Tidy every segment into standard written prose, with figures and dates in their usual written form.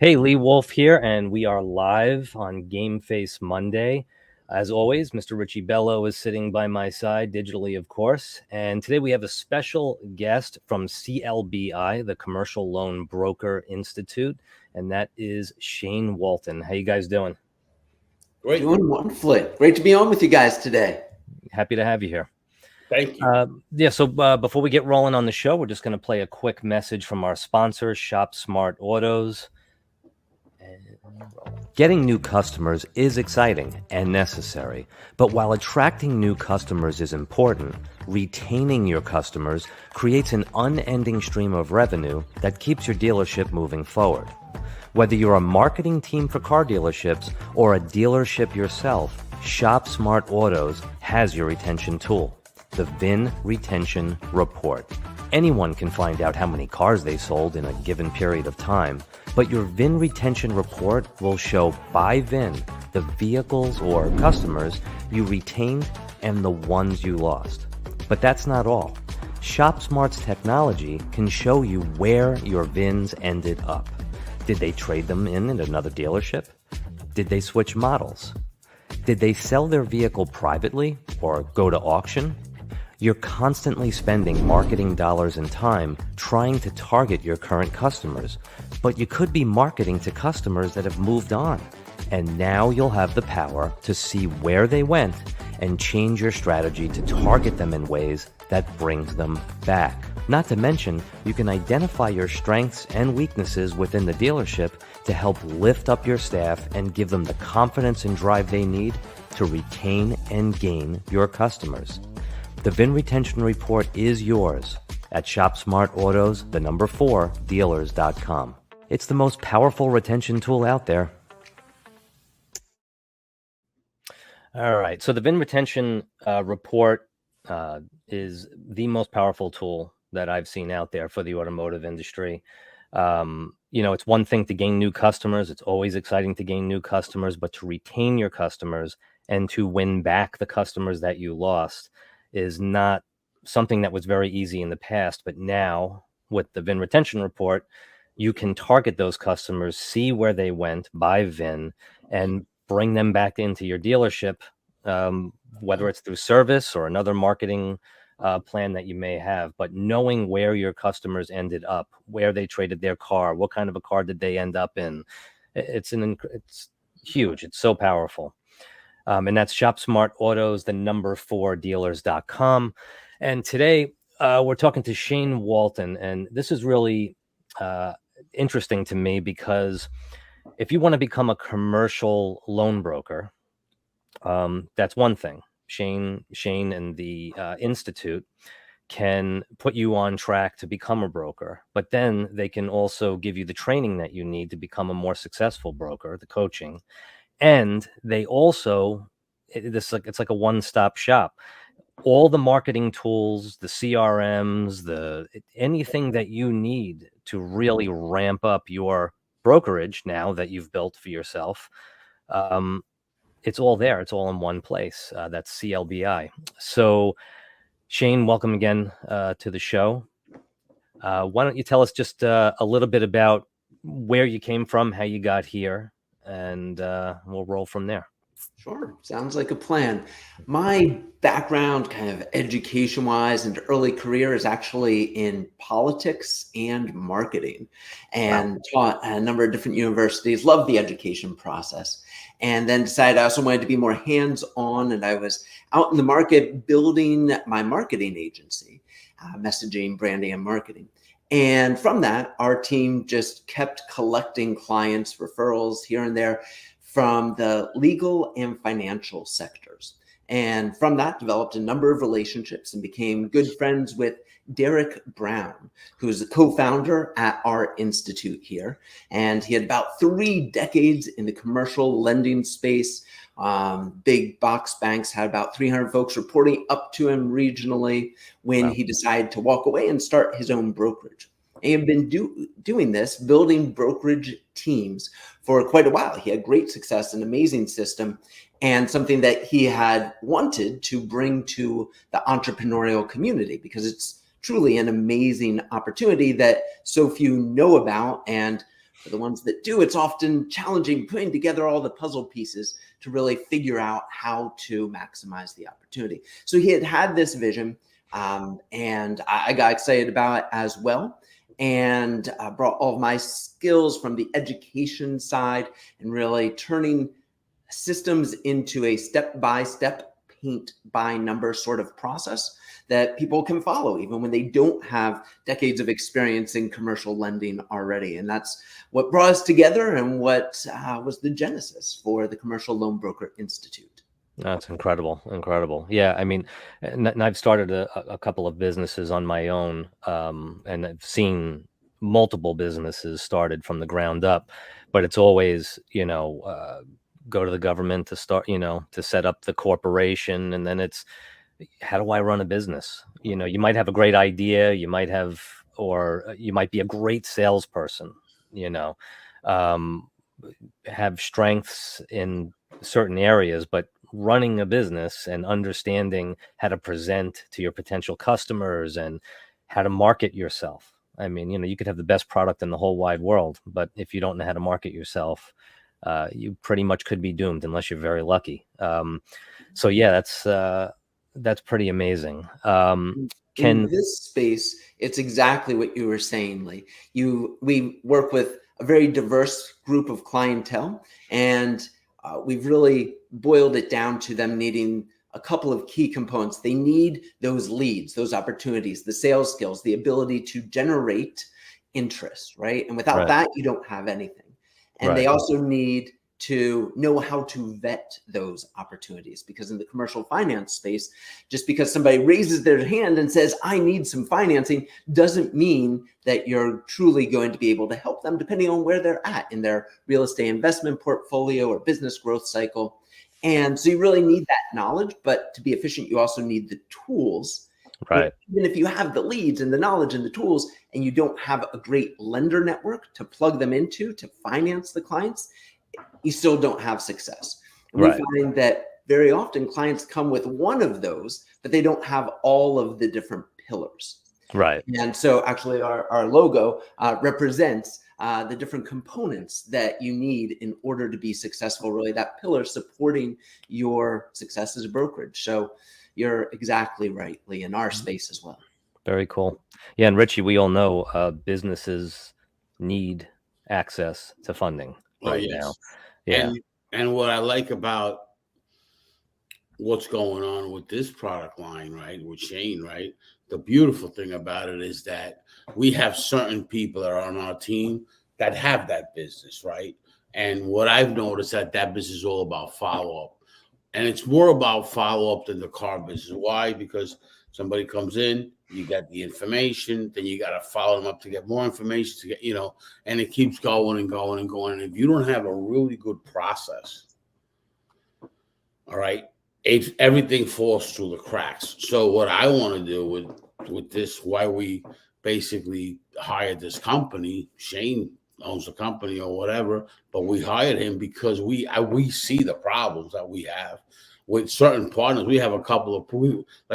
Hey, Lee Wolf here, and we are live on Game Face Monday. As always, Mr. Richie Bello is sitting by my side, digitally, of course. And today we have a special guest from CLBI, the Commercial Loan Broker Institute, and that is Shane Walton. How you guys doing? Great. Doing wonderfully. Great to be on with you guys today. Happy to have you here. Thank you. So before we get rolling on the show, we're just going to play a quick message from our sponsor, Shop Smart Autos. Getting new customers is exciting and necessary, but while attracting new customers is important, retaining your customers creates an unending stream of revenue that keeps your dealership moving forward. Whether you're a marketing team for car dealerships or a dealership yourself, Shop Smart Autos has your retention tool, the VIN Retention Report. Anyone can find out how many cars they sold in a given period of time, but your VIN retention report will show by VIN the vehicles or customers you retained and the ones you lost. But that's not all. ShopSmart's technology can show you where your VINs ended up. Did they trade them in at another dealership? Did they switch models? Did they sell their vehicle privately or go to auction? You're constantly spending marketing dollars and time trying to target your current customers, but you could be marketing to customers that have moved on. And now you'll have the power to see where they went and change your strategy to target them in ways that brings them back. Not to mention, you can identify your strengths and weaknesses within the dealership to help lift up your staff and give them the confidence and drive they need to retain and gain your customers. The VIN Retention Report is yours at ShopSmartAutos, 4 dealers.com. It's the most powerful retention tool out there. All right, so the VIN Retention Report is the most powerful tool that I've seen out there for the automotive industry. It's one thing to gain new customers. It's always exciting to gain new customers, but to retain your customers and to win back the customers that you lost is not something that was very easy in the past. But now with the VIN Retention Report, you can target those customers, see where they went by VIN, and bring them back into your dealership, whether it's through service or another marketing plan that you may have. But knowing where your customers ended up, where they traded their car, what kind of a car did they end up in, it's huge. It's so powerful. And that's ShopSmartAutos, 4 dealers.com. And today we're talking to Shane Walton. And this is really interesting to me because if you want to become a commercial loan broker, that's one thing. Shane and the Institute can put you on track to become a broker, but then they can also give you the training that you need to become a more successful broker, the coaching. And they also, it's like a one-stop shop. All the marketing tools, the CRMs, anything that you need to really ramp up your brokerage now that you've built for yourself, it's all there. It's all in one place. That's CLBI. So, Shane, welcome again to the show. Why don't you tell us just a little bit about where you came from, how you got here, and we'll roll from there. Sure. Sounds like a plan. My background, kind of education-wise and early career, is actually in politics and marketing, and taught at a number of different universities. Loved the education process, and then decided I also wanted to be more hands-on. And I was out in the market building my marketing agency, messaging, branding, and marketing. And from that, our team just kept collecting clients, referrals here and there from the legal and financial sectors. And from that, developed a number of relationships and became good friends with Derek Brown, who's the co-founder at our institute here. And he had about 3 decades in the commercial lending space. Big box banks had about 300 folks reporting up to him regionally when he decided to walk away and start his own brokerage. He had been doing this, building brokerage teams for quite a while. He had great success, an amazing system, and something that he had wanted to bring to the entrepreneurial community because it's truly an amazing opportunity that so few know about. And For the ones that do, it's often challenging putting together all the puzzle pieces to really figure out how to maximize the opportunity. So he had this vision, and I got excited about it as well, and brought all of my skills from the education side and really turning systems into a step-by-step, paint-by-number sort of process that people can follow, even when they don't have decades of experience in commercial lending already. And that's what brought us together and what was the genesis for the Commercial Loan Broker Institute. That's incredible. Incredible. Yeah. I mean, and I've started a couple of businesses on my own, and I've seen multiple businesses started from the ground up, but it's always, go to the government to start, to set up the corporation. And then it's, how do I run a business? You might have a great idea, or you might be a great salesperson, have strengths in certain areas, but running a business and understanding how to present to your potential customers and how to market yourself. I mean, you could have the best product in the whole wide world, but if you don't know how to market yourself, you pretty much could be doomed unless you're very lucky. So yeah, that's pretty amazing. In this space, it's exactly what you were saying, Lee. We work with a very diverse group of clientele, and we've really boiled it down to them needing a couple of key components. They need those leads, those opportunities, the sales skills, the ability to generate interest, right? And without that, you don't have anything. And they also need to know how to vet those opportunities, because in the commercial finance space, just because somebody raises their hand and says, I need some financing, doesn't mean that you're truly going to be able to help them, depending on where they're at in their real estate investment portfolio or business growth cycle. And so you really need that knowledge, but to be efficient, you also need the tools. Right. Even if you have the leads and the knowledge and the tools, and you don't have a great lender network to plug them into to finance the clients, you still don't have success. And we find that very often clients come with one of those, but they don't have all of the different pillars. Right. And so actually our logo represents the different components that you need in order to be successful, really that pillar supporting your success as a brokerage. So you're exactly right, Lee, in our space as well. Very cool. Yeah. And Richie, we all know businesses need access to funding now. Yeah. And what I like about what's going on with this product line, right, with Shane, right, the beautiful thing about it is that we have certain people that are on our team that have that business, right? And what I've noticed that business is all about follow-up. And it's more about follow-up than the car business. Why? Because somebody comes in, you get the information, then you got to follow them up to get more information to get, and it keeps going and going and going. And if you don't have a really good process, all right, everything falls through the cracks. So what I want to do with this, why we basically hired this company, Shane owns the company or whatever, but we hired him because we see the problems that we have with certain partners. We have a couple of,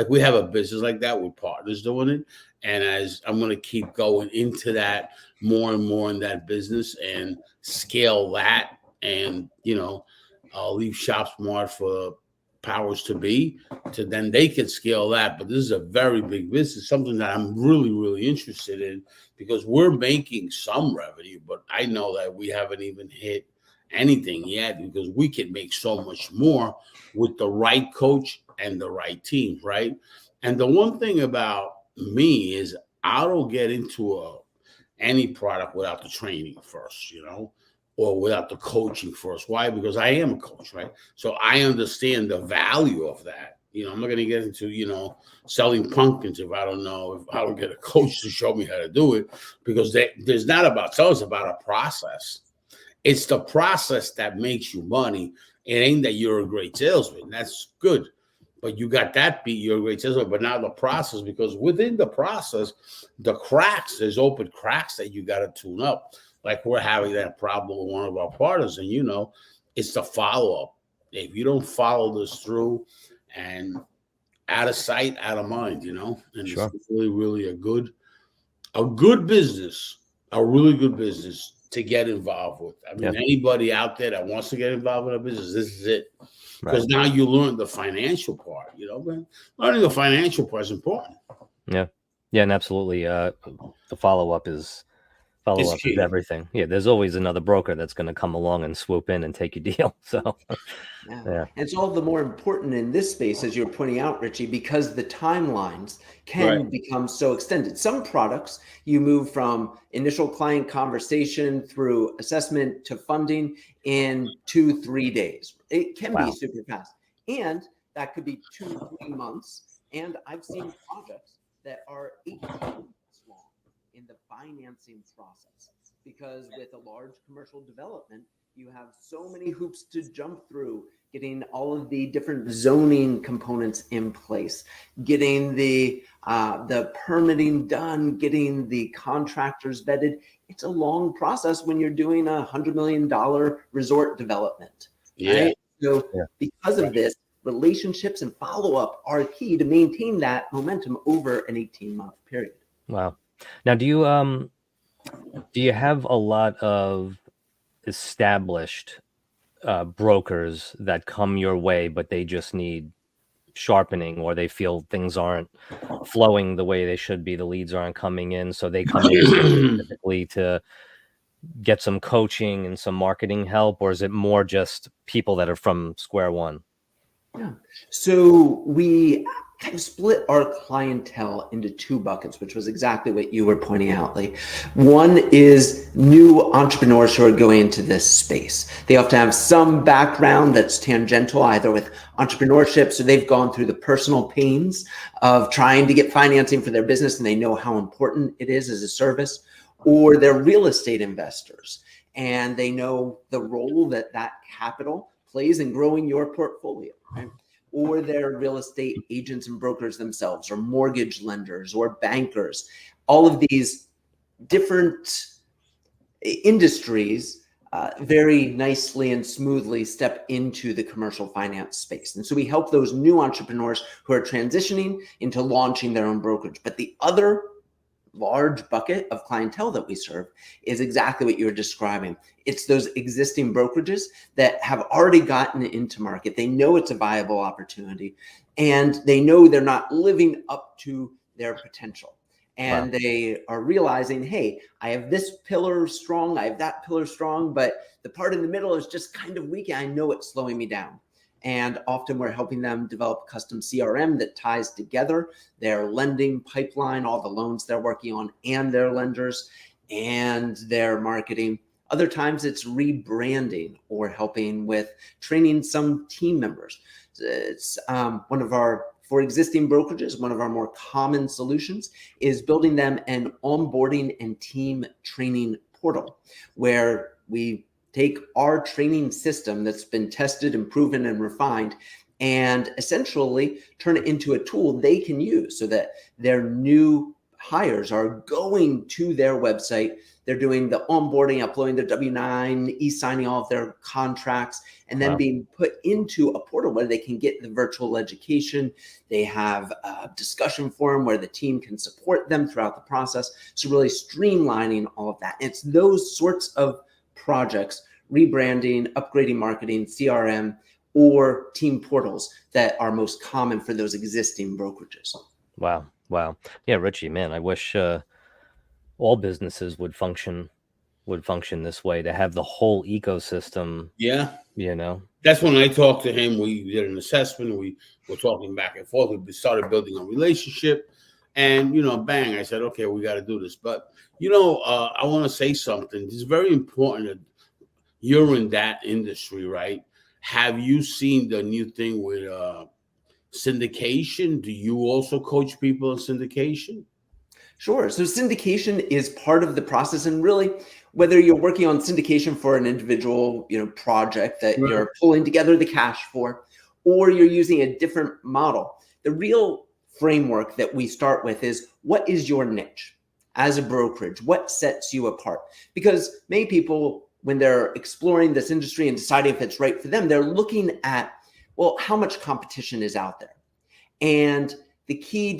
we have a business like that with partners doing it. And as I'm going to keep going into that more and more in that business and scale that, and, I'll leave Shop Smart for powers to be, to then they can scale that. But this is a very big business, something that I'm really, really interested in, because we're making some revenue, but I know that we haven't even hit anything yet, because we can make so much more with the right coach and the right team, right? And the one thing about me is I don't get into any product without the training first, or without the coaching first. Why? Because I am a coach, right? So I understand the value of that. I'm not going to get into, selling pumpkins if I don't get a coach to show me how to do it, because there's not about selling, it's about a process. It's the process that makes you money. It ain't that you're a great salesman. That's good. But you got that beat, you're a great salesman, but not the process, because within the process, there's open cracks that you got to tune up. Like we're having that problem with one of our partners, and it's the follow-up. If you don't follow this through, and out of sight, out of mind, and It's really, really a good business, a really good business to get involved with. I mean, Yeah. anybody out there that wants to get involved with a business, this is it. Because Right. now you learn the financial part, you know, man. Learning the financial part is important. Yeah. Yeah, and absolutely. The follow-up is key. everything. Yeah, there's always another broker that's going to come along and swoop in and take your deal. So, Yeah. yeah. And it's all the more important in this space, as you're pointing out, Richie, because the timelines can Right. become so extended. Some products you move from initial client conversation through assessment to funding in 2-3 days. It can be Wow. super fast. And that could be 2-3 months. And I've seen projects that are 18 months long in the financing process, because with a large commercial development, you have so many hoops to jump through, getting all of the different zoning components in place, getting the permitting done, getting the contractors vetted. It's a long process when you're doing $100 million resort development, Yeah. right? So Yeah. because of this, relationships and follow-up are key to maintain that momentum over an 18-month period. Wow. Now, do you have a lot of established brokers that come your way, but they just need sharpening, or they feel things aren't flowing the way they should be, the leads aren't coming in, so they come in specifically to get some coaching and some marketing help? Or is it more just people that are from square one? Yeah. So we kind of split our clientele into 2 buckets, which was exactly what you were pointing out. Like, one is new entrepreneurs who are going into this space. They often have some background that's tangential, either with entrepreneurship, so they've gone through the personal pains of trying to get financing for their business, and they know how important it is as a service, or they're real estate investors, and they know the role that that capital plays in growing your portfolio, right? Or they're real estate agents and brokers themselves, or mortgage lenders, or bankers. All of these different industries very nicely and smoothly step into the commercial finance space. And so we help those new entrepreneurs who are transitioning into launching their own brokerage. But the other large bucket of clientele that we serve is exactly what you're describing. It's those existing brokerages that have already gotten into market. They know it's a viable opportunity, and they know they're not living up to their potential. And Wow. they are realizing, hey, I have this pillar strong, I have that pillar strong, but the part in the middle is just kind of weak. I know it's slowing me down. And often we're helping them develop a custom CRM that ties together their lending pipeline, all the loans they're working on, and their lenders and their marketing. Other times it's rebranding or helping with training some team members. It's one of our, for existing brokerages, one of our more common solutions is building them an onboarding and team training portal, where we take our training system that's been tested and proven and refined, and essentially turn it into a tool they can use so that their new hires are going to their website. They're doing the onboarding, uploading their W-9, e-signing all of their contracts, and then Wow. being put into a portal where they can get the virtual education. They have a discussion forum where the team can support them throughout the process. So really streamlining all of that. It's those sorts of projects, rebranding, upgrading marketing, CRM, or team portals that are most common for those existing brokerages. Wow. Wow. Yeah, Richie, man, I wish all businesses would function this way, to have the whole ecosystem, Yeah. you know. That's when I talked to him. We did an assessment. We were talking back and forth. We started building a relationship. And, bang, I said, okay, we got to do this. But, I want to say something. It's very important that you're in that industry, right? Have you seen the new thing with syndication? Do you also coach people in syndication? Sure. So syndication is part of the process, and really, whether you're working on syndication for an individual, project that Right. you're pulling together the cash for, or you're using a different model, the real framework that we start with is, what is your niche as a brokerage? What sets you apart? Because many people, when they're exploring this industry and deciding if it's right for them, they're looking at, well, how much competition is out there? And the key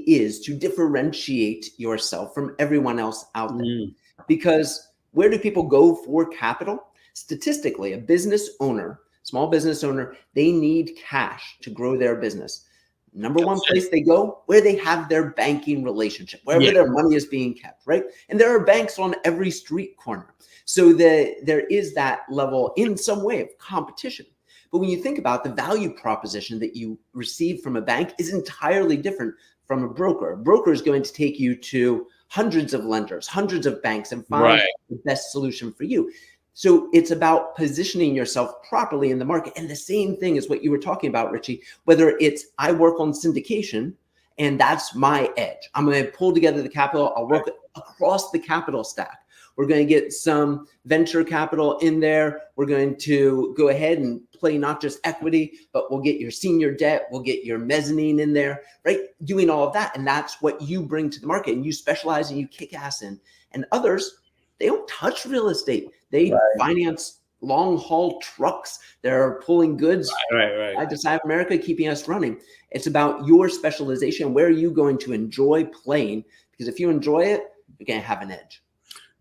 is to differentiate yourself from everyone else out there. Because Where do people go for capital? Statistically, a business owner, small business owner, they need cash to grow their business. Number one place they go, where they have their banking relationship, wherever their money is being kept, right? And there are banks on every street corner. So there is that level in some way of competition. But when you think about the value proposition that you receive from a bank is entirely different from a broker. A broker is going to take you to hundreds of lenders, hundreds of banks, and find the best solution for you. So it's about positioning yourself properly in the market. And the same thing is what you were talking about, Richie, whether it's I work on syndication and that's my edge. I'm going to pull together the capital. I'll work across the capital stack. We're going to get some venture capital in there. We're going to go ahead and play not just equity, but we'll get your senior debt. We'll get your mezzanine in there, right? Doing all of that. And that's what you bring to the market, and you specialize and you kick ass in. And others, they don't touch real estate. They finance long haul trucks. They're pulling goods side to side of America, keeping us running. It's about your specialization. Where are you going to enjoy playing? Because if you enjoy it, you're going to have an edge.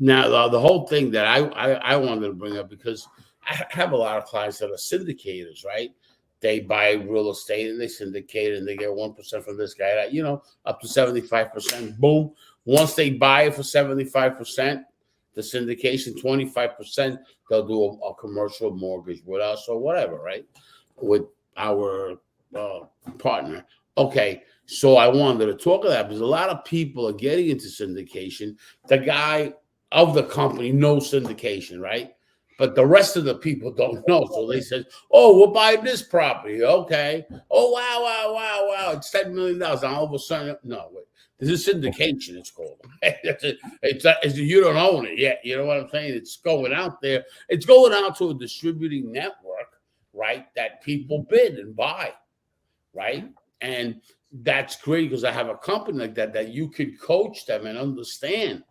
Now, the whole thing that I wanted to bring up, because I have a lot of clients that are syndicators, right? They buy real estate and they syndicate and they get 1% from this guy, you know, up to 75%. Boom. Once they buy it for 75%, the syndication, 25%, they'll do a commercial mortgage with us or whatever, right? With our partner. Okay. So I wanted to talk about that because a lot of people are getting into syndication. The guy of the company knows syndication, right? But the rest of the people don't know. So they said, oh, we'll buy this property. Okay. Oh, wow. It's $10 million. And all of a sudden, no, wait. This is syndication, it's called. It's you don't own it yet. You know what I'm saying? It's going out there. It's going out to a distributing network, right, that people bid and buy, right? And that's great because I have a company like that you could coach them and understand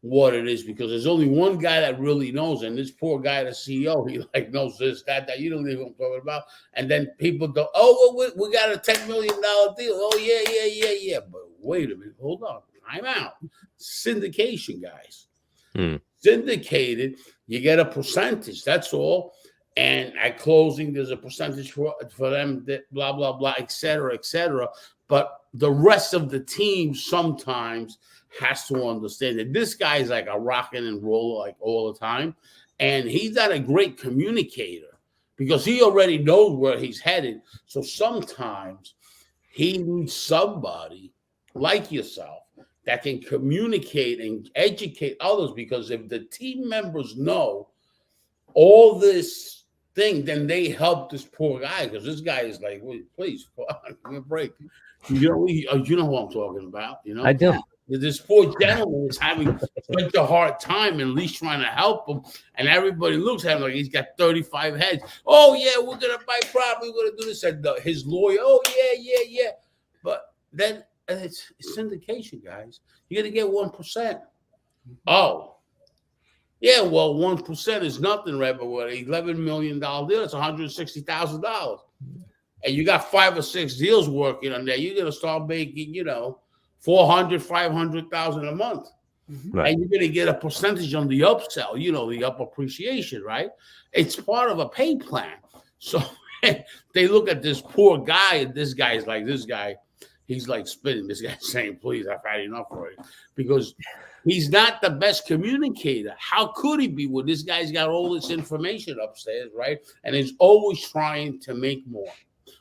what it is, because there's only one guy that really knows, and this poor guy, the CEO, he like knows this, that you don't know what I'm talking about. And then people go, oh, well, we got a $10 million deal. Oh, yeah. But wait a minute, hold on, time out. Syndication, guys. Syndicated, you get a percentage, that's all. And at closing, there's a percentage for them, that blah, blah, blah, et cetera. But the rest of the team sometimes has to understand that this guy is like a rockin' and roller like all the time. And he's not a great communicator because he already knows where he's headed. So sometimes he needs somebody like yourself that can communicate and educate others, because if the team members know all this thing, then they help this poor guy, because this guy is like, wait, please, give me a break. You know what I'm talking about, you know? I do. This poor gentleman is having such a hard time, and at least trying to help him. And everybody looks at him like he's got 35 heads. Oh, yeah, we're going to buy property. We're going to do this. And his lawyer, oh, yeah. But then it's syndication, guys. You're going to get 1%. Oh, yeah, well, 1% is nothing, right? But what, $11 million deal, it's $160,000. And you got 5 or 6 deals working on there. You're going to start making, $400,000, $500,000 a month. Right. And you're going to get a percentage on the upsell, the up appreciation, right? It's part of a pay plan. So they look at this poor guy, and this guy's like, he's like spinning. This guy's saying, please, I've had enough already. Because he's not the best communicator. How could he be when this guy's got all this information upstairs, right? And he's always trying to make more.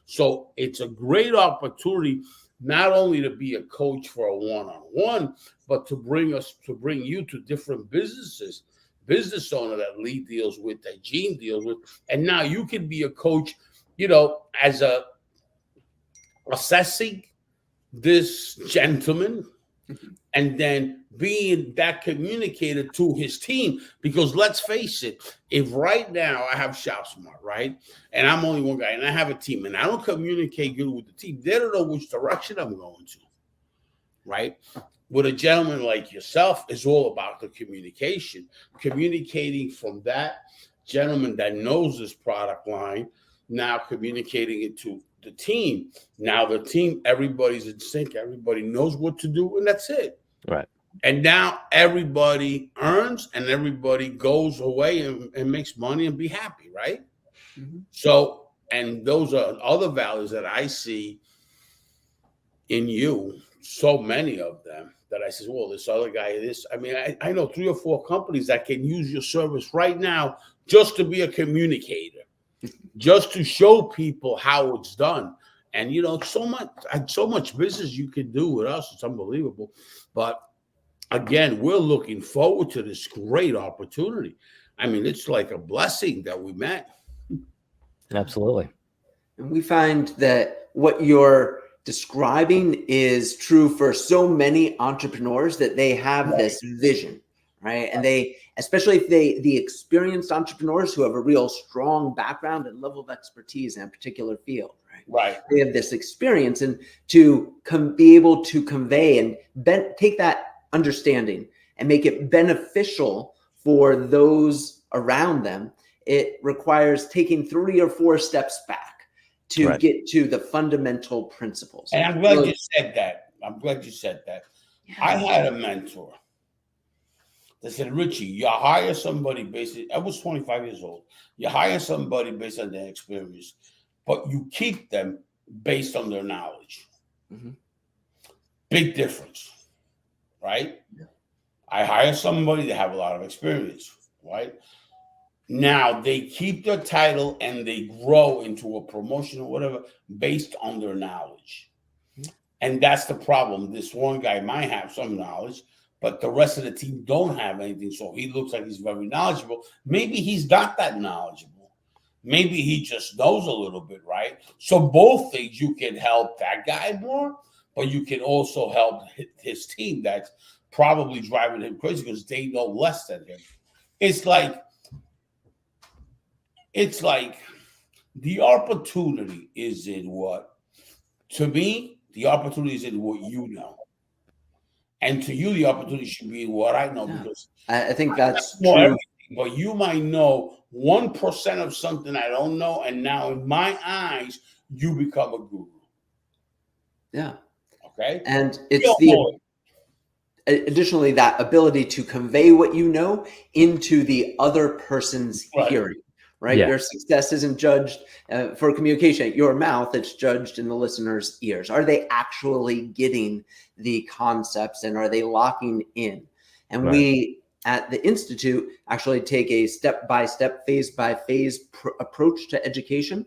So it's a great opportunity not only to be a coach for a one-on-one, but to bring you to different businesses, business owner that Lee deals with, that Gene deals with. And now you can be a coach, as assessing this gentleman and then being that communicator to his team. Because let's face it, if right now I have ShopSmart, right, and I'm only one guy and I have a team and I don't communicate good with the team, they don't know which direction I'm going to, right? With a gentleman like yourself, it's all about the communicating from that gentleman that knows this product line, now communicating it to the team. Now the team, everybody's in sync, everybody knows what to do, and that's it. Right. And now everybody earns and everybody goes away and makes money and be happy, right? Mhm. So, and those are other values that I see in you, so many of them that I says, well, this other guy, I mean, I know 3 or 4 companies that can use your service right now just to be a communicator, just to show people how it's done. And you know, so much business you can do with us. It's unbelievable. But again, we're looking forward to this great opportunity. I mean, it's like a blessing that we met. Absolutely. And we find that what you're describing is true for so many entrepreneurs, that they have this vision, right? And they, especially if the experienced entrepreneurs who have a real strong background and level of expertise in a particular field, right? Right. They have this experience, and to be able to convey and take that understanding and make it beneficial for those around them, it requires taking 3 or 4 steps back to get to the fundamental principles. And I'm glad you said that. Yeah. I had a mentor that said, Richie, you hire somebody I was 25 years old. You hire somebody based on their experience, but you keep them based on their knowledge. Mm-hmm. Big difference, right? Yeah. I hire somebody that have a lot of experience, right? Now they keep their title and they grow into a promotion or whatever based on their knowledge. Mm-hmm. And that's the problem. This one guy might have some knowledge, but the rest of the team don't have anything. So he looks like he's very knowledgeable. Maybe he's not that knowledgeable. Maybe he just knows a little bit, right? So both things, you can help that guy more, but you can also help his team that's probably driving him crazy because they know less than him. It's like the opportunity is in what? To me, the opportunity is in what you know. And to you, the opportunity should be in what I know. Yeah. Because I think that's true. Everything, but you might know 1% of something I don't know. And now in my eyes, you become a guru. Yeah. Okay. And it's additionally that ability to convey what you know into the other person's hearing. Right. Yeah. Your success isn't judged for communication at your mouth. It's judged in the listener's ears. Are they actually getting the concepts, and are they locking in? And we at the Institute actually take a step-by-step, phase-by-phase approach to education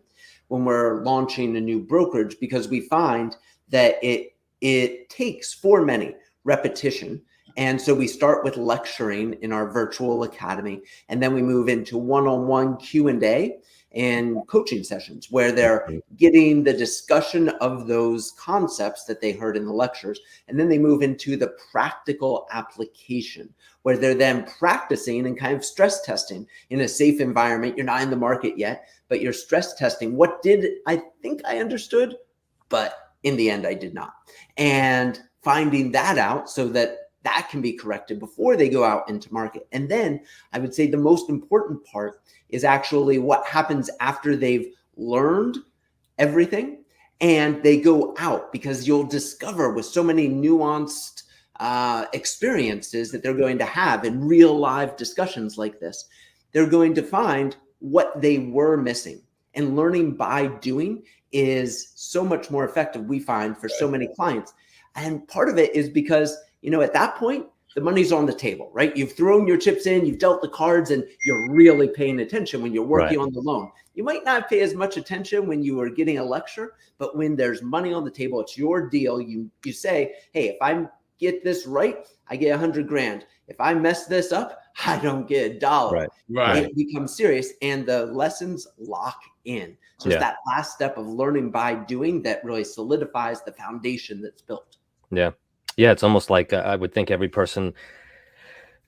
when we're launching a new brokerage, because we find that it takes, for many, repetition. And so we start with lecturing in our virtual academy, and then we move into one-on-one Q&A and coaching sessions where they're getting the discussion of those concepts that they heard in the lectures. And then they move into the practical application where they're then practicing and kind of stress testing in a safe environment. You're not in the market yet, but you're stress testing. What did I think I understood, but in the end, I did not. And finding that out so that can be corrected before they go out into market. And then I would say the most important part is actually what happens after they've learned everything and they go out, because you'll discover with so many nuanced experiences that they're going to have in real live discussions like this, they're going to find what they were missing. And learning by doing is so much more effective, we find, for so many clients. And part of it is because, you know, at that point, the money's on the table, right? You've thrown your chips in, you've dealt the cards, and you're really paying attention when you're working on the loan. You might not pay as much attention when you are getting a lecture, but when there's money on the table, it's your deal. You say, hey, if I get this right, I get 100 grand. If I mess this up, I don't get $1. Right. It becomes serious, and the lessons lock in. So it's that last step of learning by doing that really solidifies the foundation that's built. Yeah. Yeah, it's almost like I would think every person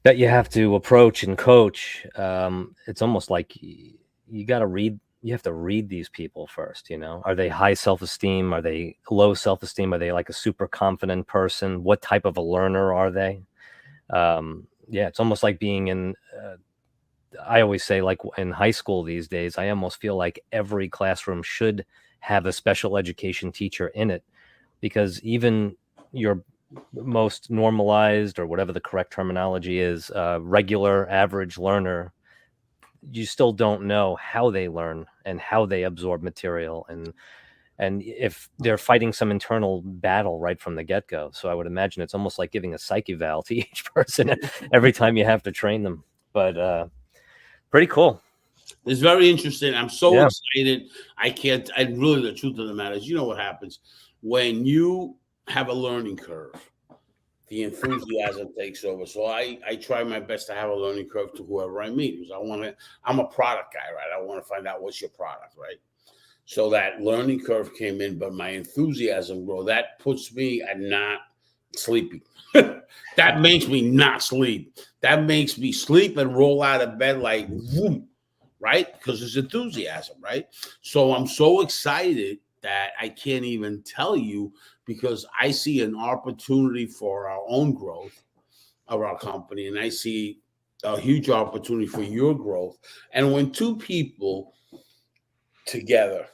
that you have to approach and coach, it's almost like you got to read. You have to read these people first. You know, are they high self-esteem? Are they low self-esteem? Are they like a super confident person? What type of a learner are they? Yeah, it's almost like being in. I always say, like in high school these days, I almost feel like every classroom should have a special education teacher in it, because even your most normalized, or whatever the correct terminology is, regular average learner, you still don't know how they learn and how they absorb material, and if they're fighting some internal battle right from the get-go. So I would imagine it's almost like giving a psych eval to each person every time you have to train them. But pretty cool. It's very interesting. I'm so Yeah. excited. I really, the truth of the matter is, you know what happens when you have a learning curve, the enthusiasm takes over. So I try my best to have a learning curve to whoever I meet, because I'm a product guy, right? I want to find out what's your product, right? So that learning curve came in, but my enthusiasm grew. That puts me at not sleeping. That makes me not sleep. That makes me sleep and roll out of bed like, whoom, right? Because it's enthusiasm, right? So I'm so excited that I can't even tell you, because I see an opportunity for our own growth of our company, and I see a huge opportunity for your growth. And when two people together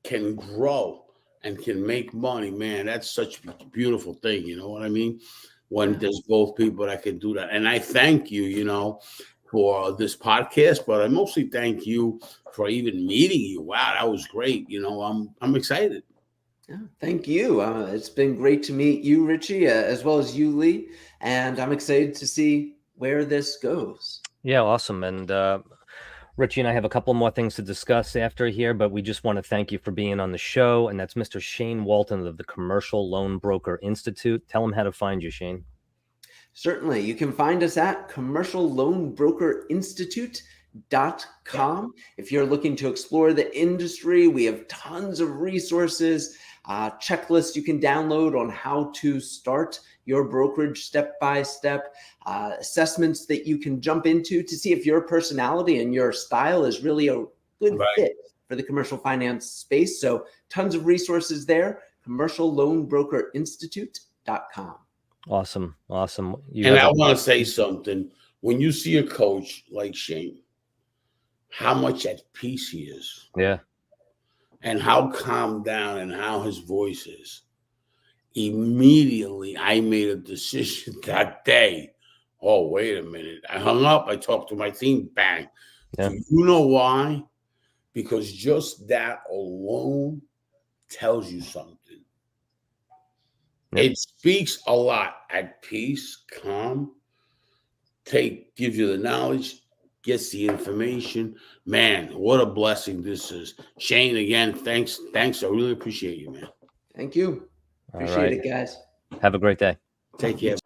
can grow and can make money, man, that's such a beautiful thing. You know what I mean? When there's both people that can do that. And I thank you, for this podcast, but I mostly thank you for even meeting you. Wow, that was great. I'm excited. Yeah, thank you. It's been great to meet you, Richie, as well as you, Lee. And I'm excited to see where this goes. Yeah, awesome. And Richie and I have a couple more things to discuss after here, but we just want to thank you for being on the show. And that's Mr. Shane Walton of the Commercial Loan Broker Institute. Tell him how to find you, Shane. Certainly. You can find us at commercialloanbrokerinstitute.com. If you're looking to explore the industry, we have tons of resources, checklists you can download on how to start your brokerage step by step, assessments that you can jump into to see if your personality and your style is really a good fit for the commercial finance space. So tons of resources there, commercialloanbrokerinstitute.com. Awesome. And I want to say something. When you see a coach like Shane, how much at peace he is. Yeah. And how calmed down and how his voice is. Immediately, I made a decision that day. Oh, wait a minute. I hung up. I talked to my team. Bang. Yeah. Do you know why? Because just that alone tells you something. Yep. It speaks a lot. At peace, calm, gives you the knowledge, gets the information. Man, what a blessing this is. Shane, again, thanks. I really appreciate you, man. Thank you. Appreciate it, guys. Have a great day. Take care.